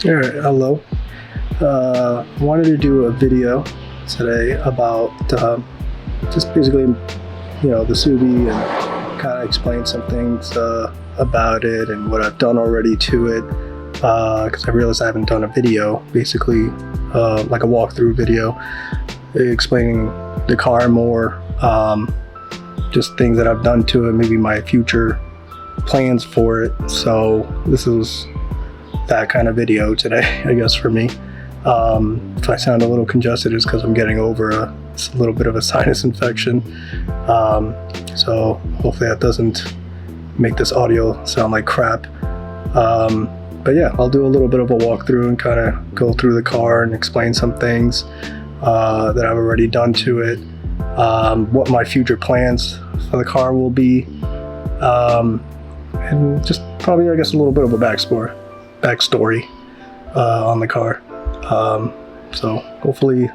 All right, hello. I wanted to do a video today about just basically, the Subi and kind of explain some things about it and what I've done already to it. Because I realized I haven't done a video, basically like a walkthrough video, explaining the car more, just things that I've done to it, maybe my future plans for it. So this is that kind of video today, I guess, for me. If I sound a little congested, it's because I'm getting over a little bit of a sinus infection. So hopefully that doesn't make this audio sound like crap. But yeah, I'll do a little bit of a walkthrough and kind of go through the car and explain some things that I've already done to it, what my future plans for the car will be, and just probably, I guess, a little bit of a backstory on the car. So hopefully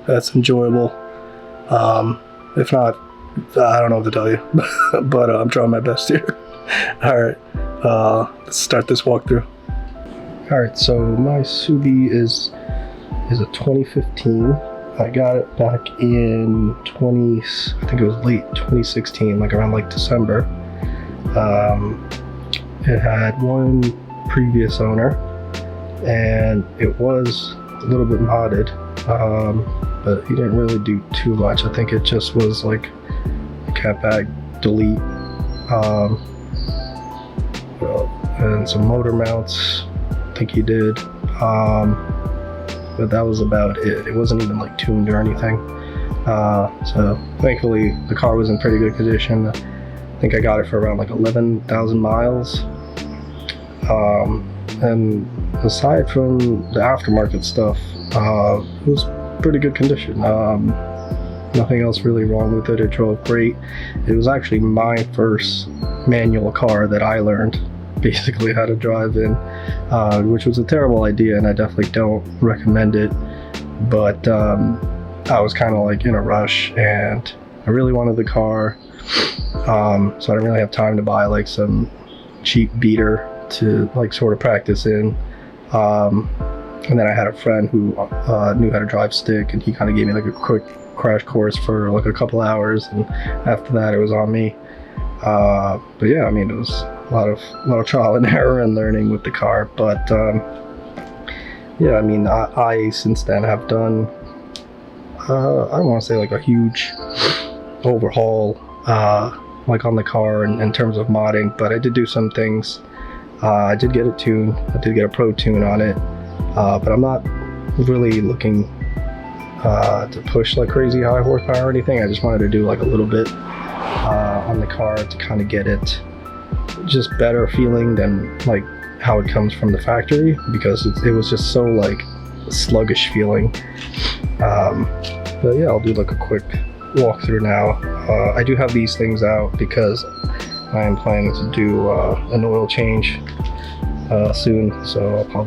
that's enjoyable. If not, I don't know what to tell you, but I'm trying my best here. All right, let's start this walkthrough. All right, so my Subi is a 2015. I got it back in I think it was late 2016, like around like December. It had one previous owner, and it was a little bit modded, but he didn't really do too much. I think it just was like a cat bag delete, and some motor mounts, I think he did, but that was about it. It wasn't even like tuned or anything. So thankfully the car was in pretty good condition. I think I got it for around like 11,000 miles. And aside from the aftermarket stuff, it was pretty good condition. Nothing else really wrong with it. It drove great. It was actually my first manual car that I learned basically how to drive in, which was a terrible idea, and I definitely don't recommend it. But I was kind of like in a rush, and I really wanted the car, so I didn't really have time to buy like some cheap beater to like sort of practice in. And then I had a friend who knew how to drive stick, and he kind of gave me like a quick crash course for like a couple hours, and after that it was on me. But yeah, I mean, it was a lot of trial and error and learning with the car. But yeah, I mean, I since then have done I don't want to say like a huge overhaul like on the car in terms of modding, but I did do some things. I did get it tuned. I did get a pro tune on it, but I'm not really looking to push like crazy high horsepower or anything. I just wanted to do like a little bit on the car to kind of get it just better feeling than like how it comes from the factory, because it was just so like sluggish feeling. But yeah, I'll do like a quick walkthrough now. I do have these things out because I am planning to do an oil change soon, so I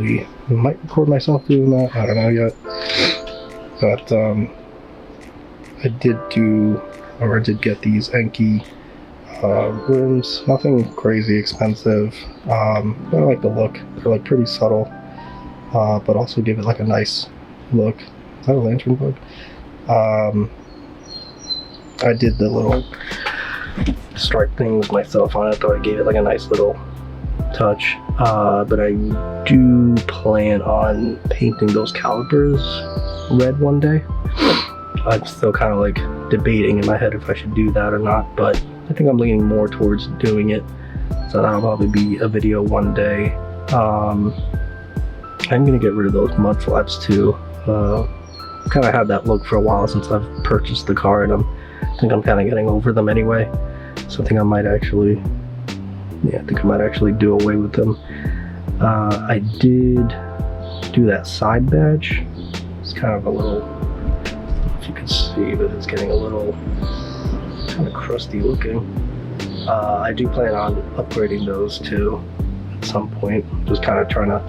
might record myself doing that. I don't know yet, but I did get these Enki rims. Nothing crazy expensive, but I like the look. They're like pretty subtle, but also give it like a nice look. Is that a lantern bug? I did the little stripe things myself on it. I thought I gave it like a nice little touch, but I do plan on painting those calipers red one day. I'm still kind of like debating in my head if I should do that or not, but I think I'm leaning more towards doing it, so that'll probably be a video one day. I'm gonna get rid of those mud flaps too. Kind of had that look for a while since I've purchased the car, and I think I'm kind of getting over them anyway. So I think I might actually do away with them. I did do that side badge. It's kind of a little, I don't know if you can see, but it's getting a little kind of crusty looking. I do plan on upgrading those too at some point. Just kind of trying to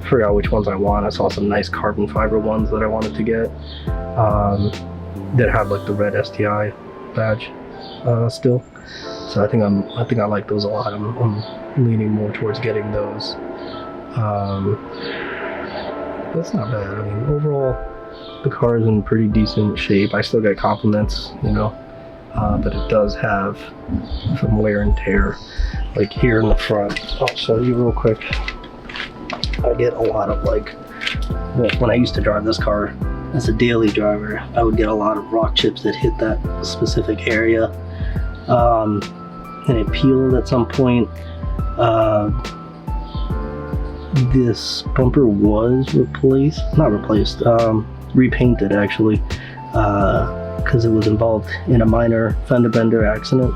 figure out which ones I want. I saw some nice carbon fiber ones that I wanted to get that have like the red STi badge still. So I think I like those a lot. I'm leaning more towards getting those. That's not bad. I mean, overall, the car is in pretty decent shape. I still get compliments, you know, but it does have some wear and tear, like here in the front. I'll show you real quick. I get a lot of well, when I used to drive this car as a daily driver, I would get a lot of rock chips that hit that specific area, and it peeled at some point. This bumper was repainted actually, because it was involved in a minor fender bender accident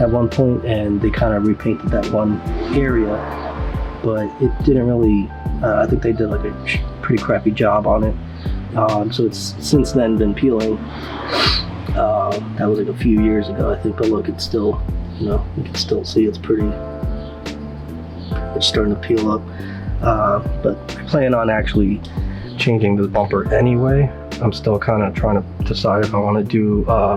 at one point, and they kind of repainted that one area, but it didn't really, I think they did like a pretty crappy job on it. So it's since then been peeling. That was like a few years ago, I think, but look, it's still, you know, you can still see it's starting to peel up. But I plan on actually changing this bumper anyway. I'm still kind of trying to decide if I want to do, I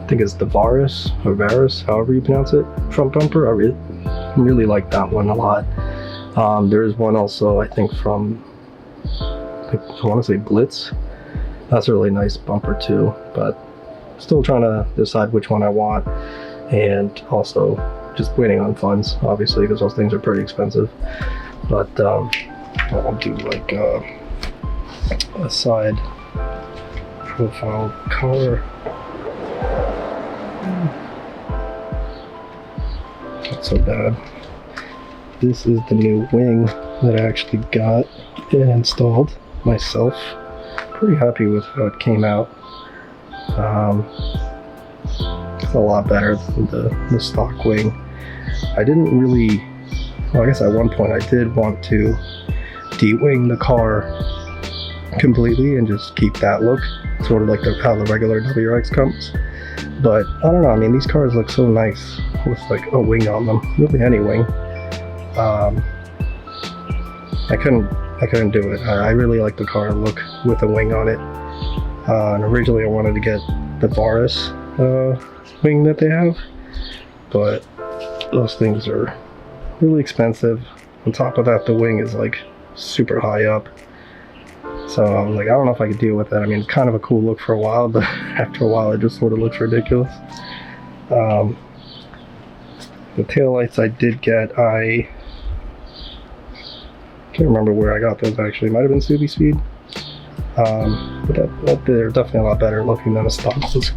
think it's the WRX or Varus, however you pronounce it, front bumper. I really like that one a lot. There is one also, I think, from, I want to say Blitz. That's a really nice bumper too, but still trying to decide which one I want, and also just waiting on funds, obviously, because those things are pretty expensive. But I'll do like a side profile color. Not so bad. This is the new wing that I actually got and installed myself. Pretty happy with how it came out. It's a lot better than the stock wing. I didn't really, well, I guess at one point I did want to de-wing the car completely and just keep that look, sort of like how the regular WRX comes. But I don't know, I mean, these cars look so nice with like a wing on them, really any wing. I couldn't do it. I really like the car look with a wing on it. And originally I wanted to get the Varus wing that they have, but those things are really expensive. On top of that, the wing is like super high up. So I was like, I don't know if I could deal with that. I mean, it's kind of a cool look for a while, but after a while it just sort of looks ridiculous. The taillights I did get, I can't remember where I got those actually. It might have been Subi Speed. But they're definitely a lot better looking than the stock ones.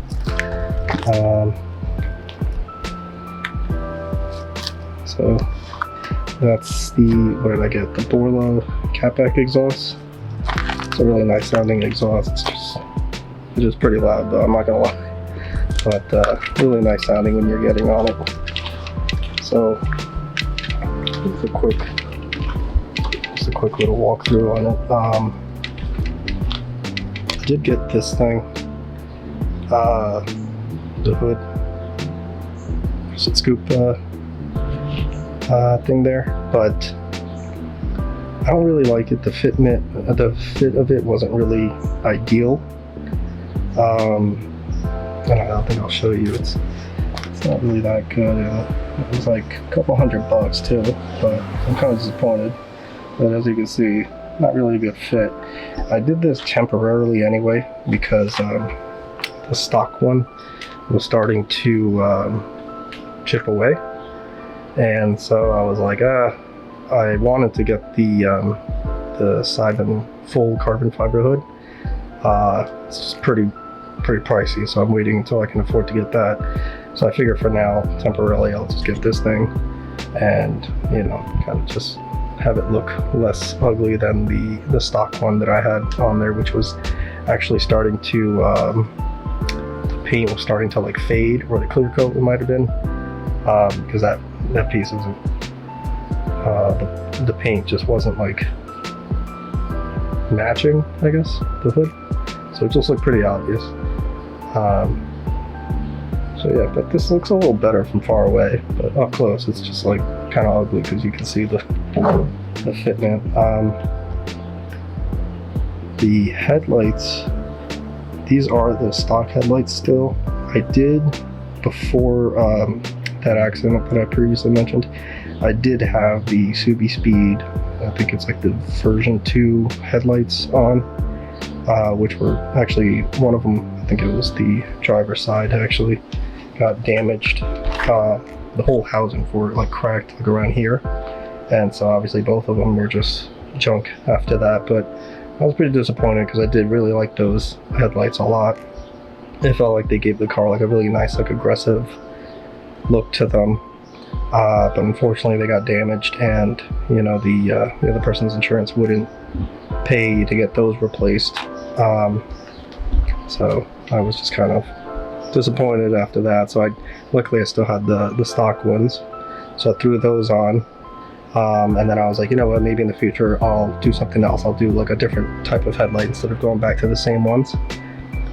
So that's what did I get? The Borla catback exhaust. It's a really nice sounding exhaust. It's just pretty loud though, I'm not gonna lie. But really nice sounding when you're getting on it. So just a quick little walkthrough on it. I did get this thing, the hood, scoop thing there, but I don't really like it. The fit of it wasn't really ideal. I don't think I'll show you. It's not really that good. It was like a couple $100 too, but I'm kind of disappointed. But as you can see, not really a good fit. I did this temporarily anyway because the stock one was starting to chip away, and so I was like, I wanted to get the Simon full carbon fiber hood. It's just pretty pricey, so I'm waiting until I can afford to get that. So I figure for now, temporarily, I'll just get this thing and, you know, kind of just have it look less ugly than the stock one that I had on there, which was actually starting to, the paint was starting to like fade, or the clear coat it might have been, because that piece isn't, the paint just wasn't like matching, I guess, the hood. So it just looked pretty obvious. So yeah, but this looks a little better from far away, but up close it's just like kind of ugly because you can see the fitment. The headlights, these are the stock headlights still. I did, before that accident that I previously mentioned, I did have the Subi Speed I think it's like the version 2 headlights on, which were actually, one of them, I think it was the driver's side, actually got damaged. The whole housing for it like cracked like around here, and so obviously both of them were just junk after that. But I was pretty disappointed because I did really like those headlights a lot. It felt like they gave the car like a really nice, like aggressive look to them. But unfortunately they got damaged, and you know, the other person's insurance wouldn't pay to get those replaced. So I was just kind of disappointed after that. So luckily I still had the stock ones, so I threw those on. And then I was like, you know what, maybe in the future I'll do something else. I'll do like a different type of headlight instead of going back to the same ones.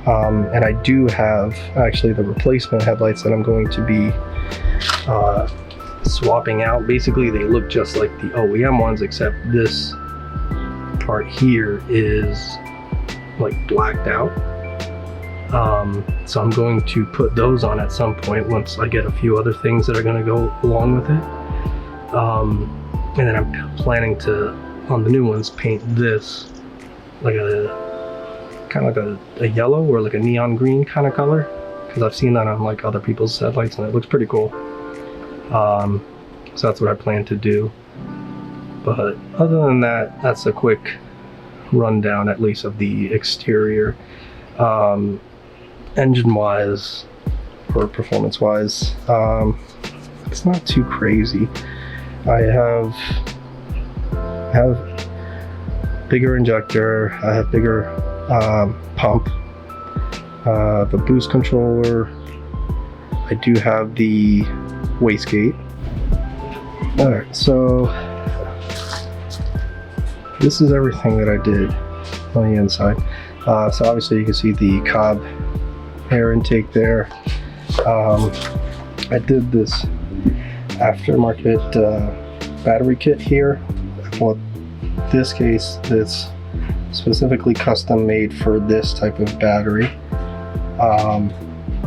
And I do have actually the replacement headlights that I'm going to be swapping out. Basically they look just like the OEM ones, except this part here is like blacked out. So I'm going to put those on at some point once I get a few other things that are going to go along with it. And then I'm planning to, on the new ones, paint this like a kind of like a yellow or like a neon green kind of color, because I've seen that on like other people's headlights and it looks pretty cool. So that's what I plan to do. But other than that, that's a quick rundown at least of the exterior. Engine wise or performance wise, it's not too crazy. I have bigger injector, I have bigger pump, the boost controller, I do have the wastegate. Alright, so this is everything that I did on the inside. So obviously you can see the Cobb air intake there. I did this aftermarket battery kit here. Well, this case that's specifically custom made for this type of battery.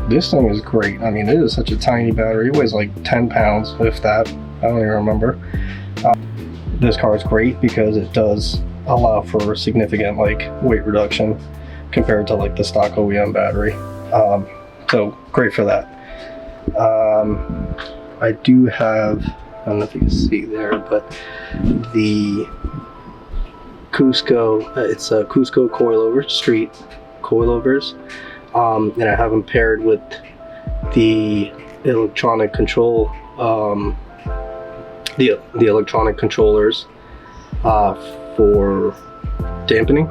This thing is great. I mean, it is such a tiny battery. It weighs like 10 pounds, if that. I don't even remember. This car is great because it does allow for significant like weight reduction compared to like the stock OEM battery. So great for that. I do have, I don't know if you can see there, but the Cusco, it's a Cusco coilover, street coilovers, and I have them paired with the electronic control, the electronic controllers for dampening.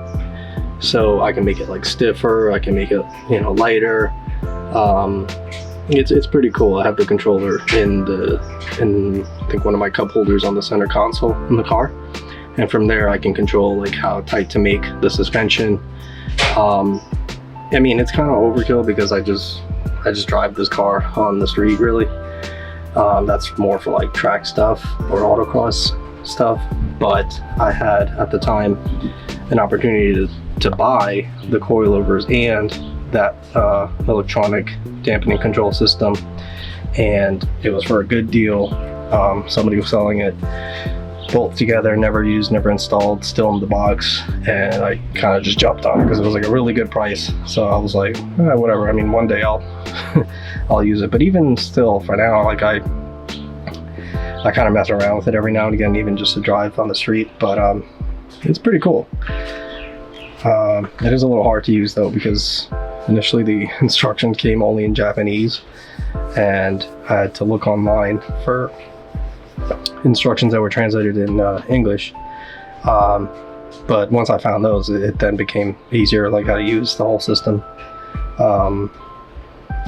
So I can make it like stiffer, I can make it, you know, lighter. It's pretty cool. I have the controller in I think one of my cup holders on the center console in the car, and from there I can control like how tight to make the suspension. I mean, it's kind of overkill because I just drive this car on the street really. That's more for like track stuff or autocross stuff, but I had at the time an opportunity to buy the coilovers and that electronic dampening control system, and it was for a good deal. Somebody was selling it both together, never used, never installed, still in the box, and I kind of just jumped on it because it was like a really good price. So I was like, whatever. I mean, one day I'll I'll use it, but even still for now, like I kind of mess around with it every now and again, even just to drive on the street. But it's pretty cool. It is a little hard to use though, because initially the instructions came only in Japanese, and I had to look online for instructions that were translated in English. But once I found those, it then became easier, like how to use the whole system.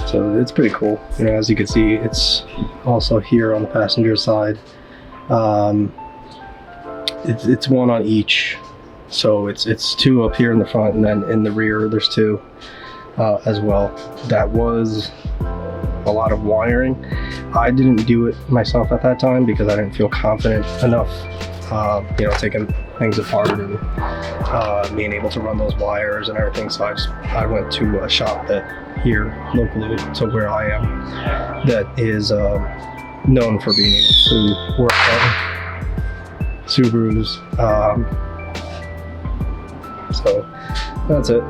So it's pretty cool. You know, as you can see, it's also here on the passenger side. It's one on each. So it's two up here in the front, and then in the rear there's two as well. That was a lot of wiring. I didn't do it myself at that time because I didn't feel confident enough, you know, taking things apart and being able to run those wires and everything. So I went to a shop that here locally to where I am that is known for being able to work on Subarus. So that's it.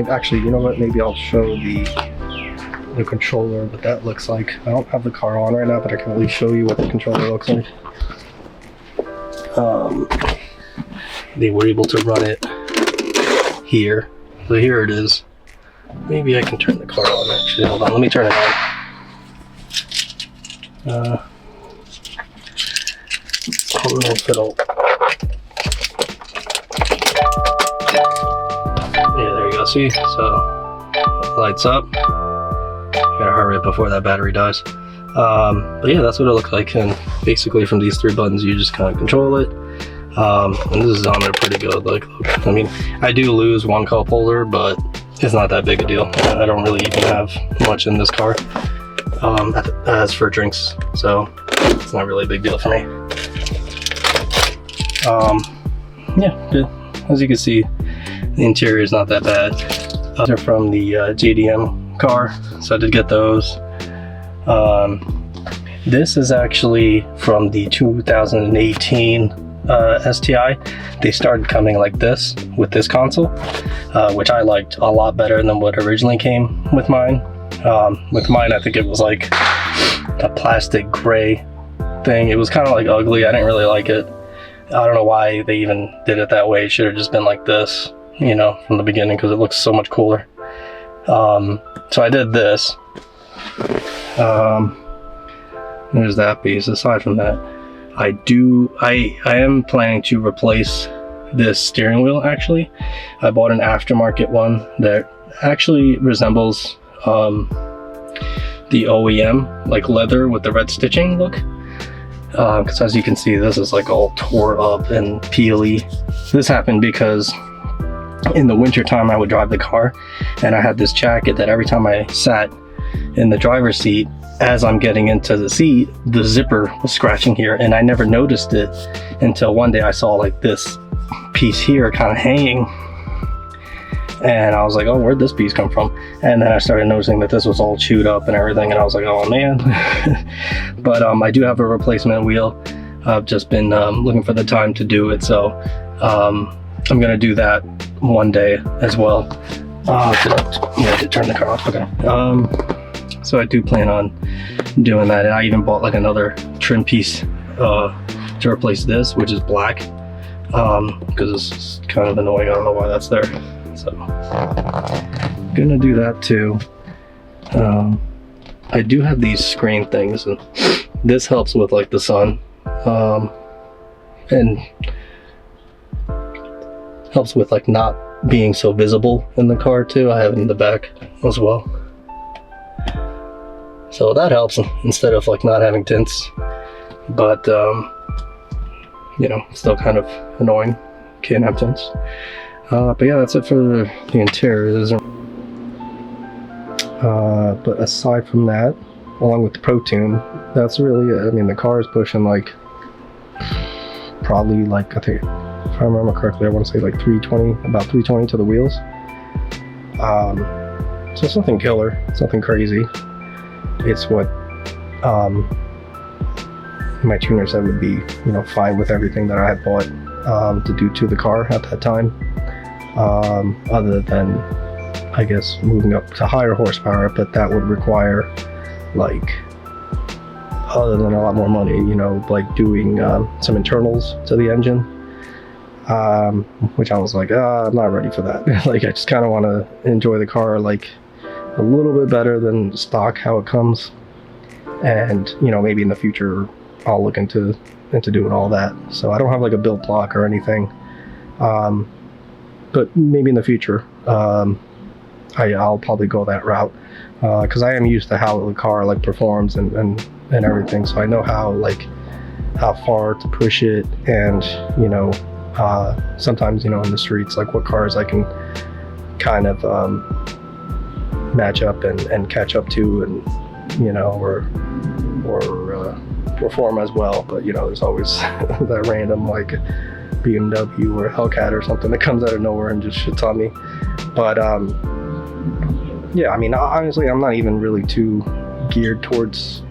Actually, you know what? Maybe I'll show the controller, what that looks like. I don't have the car on right now, but I can at least show you what the controller looks like. They were able to run it here. So here it is. Maybe I can turn the car on actually. Hold on, let me turn it on. I don't know if it'll... Yeah, there you go, see? So, it lights up. Gotta hurry up before that battery dies. But yeah, that's what it looks like. And basically from these 3 buttons, you just kind of control it. And this is on there pretty good. Like, I mean, I do lose one cup holder, but it's not that big a deal. I don't really even have much in this car as for drinks, so it's not really a big deal for me. Yeah, as you can see, the interior is not that bad. They're from the JDM car, so I did get those. This is actually from the 2018 STi. They started coming like this with this console, which I liked a lot better than what originally came with mine. With mine, I think it was like a plastic gray thing. It was kind of like ugly. I didn't really like it. I don't know why they even did it that way. It should have just been like this, you know, from the beginning, because it looks so much cooler. So I did this. There's that piece. Aside from that, I am planning to replace this steering wheel. Actually, I bought an aftermarket one that actually resembles the OEM, like leather with the red stitching look. Because as you can see, this is like all tore up and peely. This happened because in the winter time I would drive the car, and I had this jacket that every time I sat in the driver's seat, as I'm getting into the seat, the zipper was scratching here, and I never noticed it until one day I saw like this piece here kind of hanging, and I was like, oh, where'd this piece come from? And then I started noticing that this was all chewed up and everything, and I was like, oh man. But I do have a replacement wheel. I've just been looking for the time to do it, so I'm gonna do that one day as well. Yeah, to turn the car off. Okay. So I do plan on doing that, and I even bought like another trim piece to replace this, which is black, because it's kind of annoying. I don't know why that's there. So I'm gonna do that too. I do have these screen things, and this helps with like the sun, and helps with like not being so visible in the car too. I have it in the back as well, so that helps instead of like not having tints. But you know, still kind of annoying, can't have tints. But yeah, that's it for the interior. But aside from that, along with the Pro Tune, that's really it. I mean, the car is pushing like probably like, I think if I remember correctly, I want to say like 320, about 320 to the wheels. So it's nothing killer, it's nothing crazy. It's what my tuner said would be, you know, fine with everything that I had bought to do to the car at that time. Other than, I guess, moving up to higher horsepower, but that would require, like, other than a lot more money, you know, like doing some internals to the engine, which I was like, I'm not ready for that. Like, I just kind of want to enjoy the car like a little bit better than stock how it comes, and you know, maybe in the future I'll look into doing all that. So I don't have like a build block or anything, but maybe in the future I'll probably go that route, because I am used to how the car like performs and everything, so I know how far to push it, and you know, sometimes, you know, in the streets, like what cars I can kind of match up and catch up to, and you know, or perform as well. But you know, there's always that random like BMW or Hellcat or something that comes out of nowhere and just shits on me. But yeah, I mean, honestly, I'm not even really too geared towards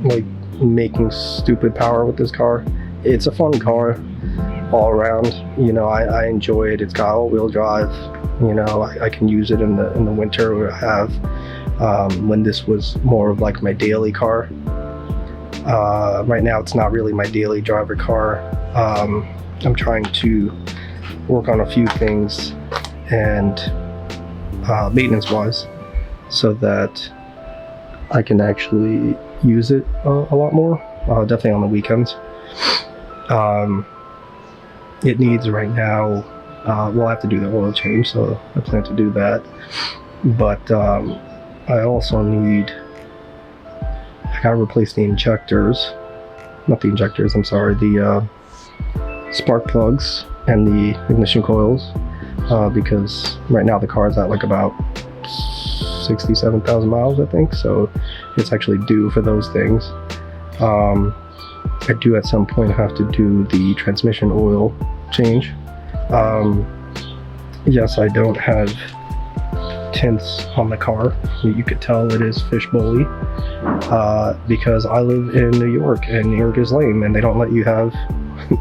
like making stupid power with this car. it's a fun car all around. You know, I enjoy it. It's got all-wheel drive. You know, I can use it in the winter. Where I have when this was more of like my daily car. Right now, it's not really my daily driver car. I'm trying to work on a few things and maintenance-wise, so that I can actually use it a lot more. Definitely on the weekends. It needs right now, we'll have to do the oil change, so I plan to do that. But I also need, I gotta replace the injectors, not the injectors, I'm sorry, the spark plugs and the ignition coils, because right now the car's at like about 67,000 miles, I think, so it's actually due for those things. I do at some point have to do the transmission oil change. Yes, I don't have tints on the car. You could tell it is fishbowl-y, because I live in New York and New York is lame and they don't let you have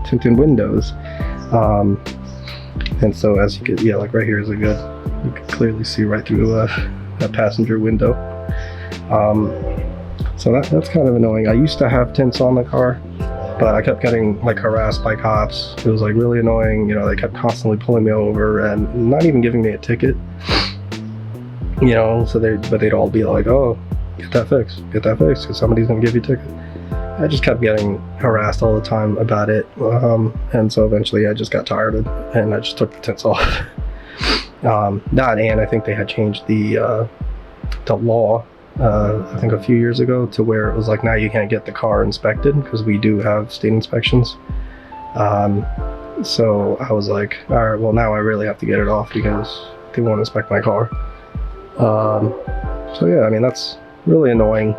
tinted windows. And so as you can, yeah, like right here is a good, you can clearly see right through that passenger window. So that's kind of annoying. I used to have tints on the car, but I kept getting like harassed by cops. It was like really annoying. You know, they kept constantly pulling me over and not even giving me a ticket. You know, so they'd all be like, "Oh, get that fixed, because somebody's gonna give you a ticket." I just kept getting harassed all the time about it, and so eventually I just got tired of it and I just took the tints off. That, and I think they had changed the law, I think a few years ago, to where it was like, now you can't get the car inspected, because we do have state inspections. So I was like, all right, well now I really have to get it off because they won't inspect my car. So yeah, I mean, that's really annoying.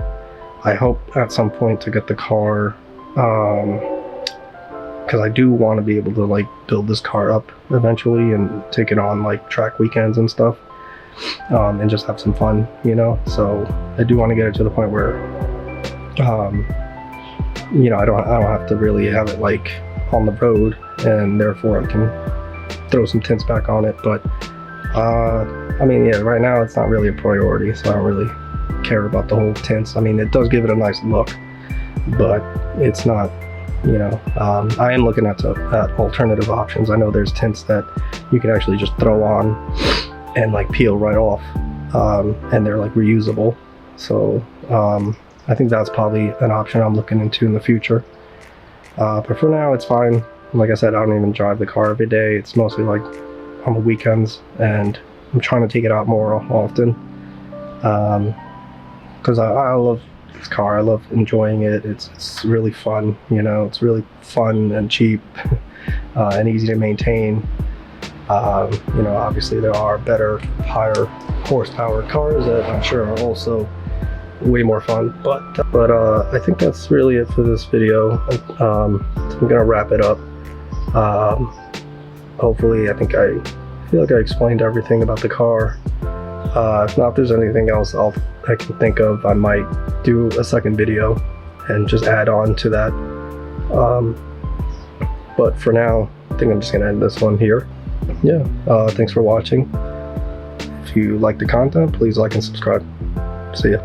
I hope at some point to get the car, because I do want to be able to like build this car up eventually and take it on like track weekends and stuff, and just have some fun, you know. So I do want to get it to the point where, you know, I don't have to really have it like on the road, and therefore I can throw some tints back on it. But I mean, yeah, right now it's not really a priority, so I don't really care about the whole tints. I mean, it does give it a nice look, but it's not, you know, I am looking at alternative options. I know there's tints that you can actually just throw on and like peel right off, and they're like reusable. So I think that's probably an option I'm looking into in the future. But for now, it's fine. Like I said, I don't even drive the car every day. It's mostly like on the weekends, and I'm trying to take it out more often, because I love this car. I love enjoying it. It's really fun, you know. It's really fun and cheap, and easy to maintain. You know, obviously there are better, higher horsepower cars that I'm sure are also way more fun, but I think that's really it for this video. So I'm gonna wrap it up. Hopefully, I feel like I explained everything about the car. If not, if there's anything else I can think of, I might do a second video and just add on to that. But for now, I think I'm just gonna end this one here. Yeah, thanks for watching. If you like the content, please like and subscribe. See ya.